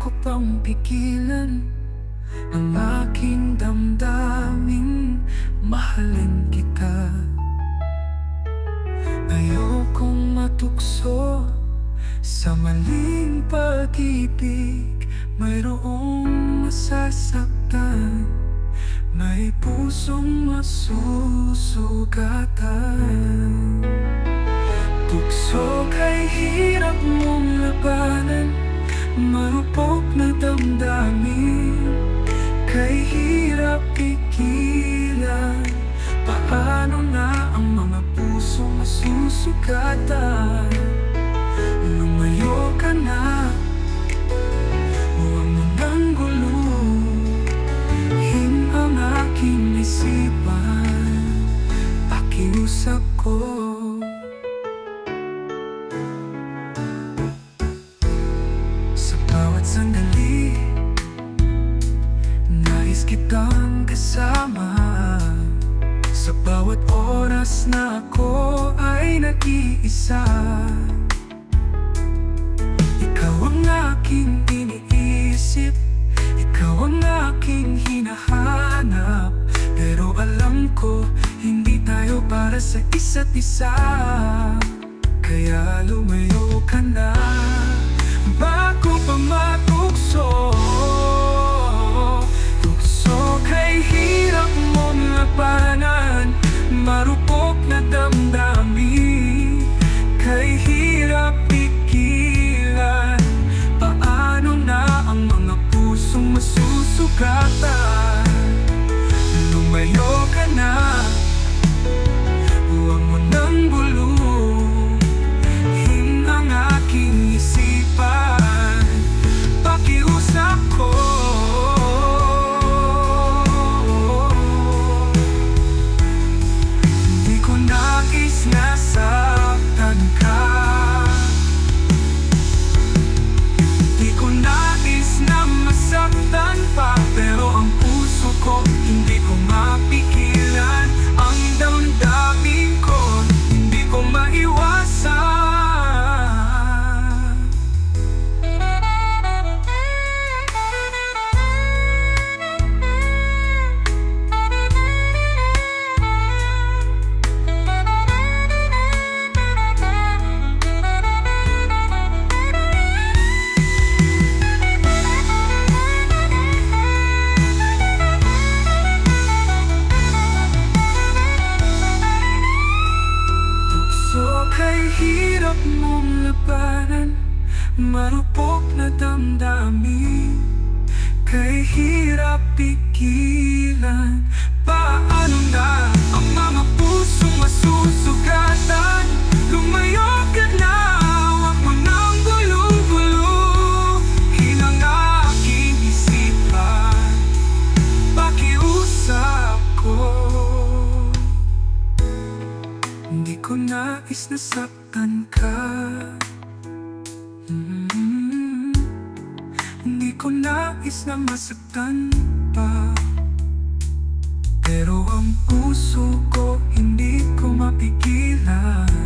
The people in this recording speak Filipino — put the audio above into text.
ko pang pigilan ang aking damdaming mahalin kita. Ayokong matukso sa maling pag-ibig, mayroong masasaktan, may pusong masusugatan. Tukso kay hirap mong labanan, marupok na damdamin, kay hirap pigilan. Paano na ang mga pusong masusugatan? Lumayo ka na, huwag mo nang guluhin ang aking isipan. Pakiusap ko, sa bawat sandali nais kitang kasama. Sa bawat oras na ako ay nag-iisa, ikaw ang aking iniisip, ikaw ang aking hinahanap. Pero alam ko, hindi tayo para sa isa't isa, kaya lumayo ka na bago pa matukso. Tukso kay hirap mong labanan, marupok na damdamin, kay hirap pigilan. Paano na ang mga pusong masusugatan? Lumayo ka na, huwag mo nang guluhin ang aking isipan. Pakiusap ko, hindi ko nais na saktan ka, di ko nais na masaktan pa. Pero ang puso ko hindi ko mapigilan, ang damdamin ko hindi ko maiwasan. Kay hirap mong labanan, marupok na damdamin, kay hirap pigilan. Paano na ang mga pusong masusugatan? Lumayo ka na, huwag mo nang guluhin ang aking isipan. Pakiusap ko, hindi ko nais na saktan ka. Hindi ko nais na masaktan pa. Pero ang puso ko hindi ko mapigilan.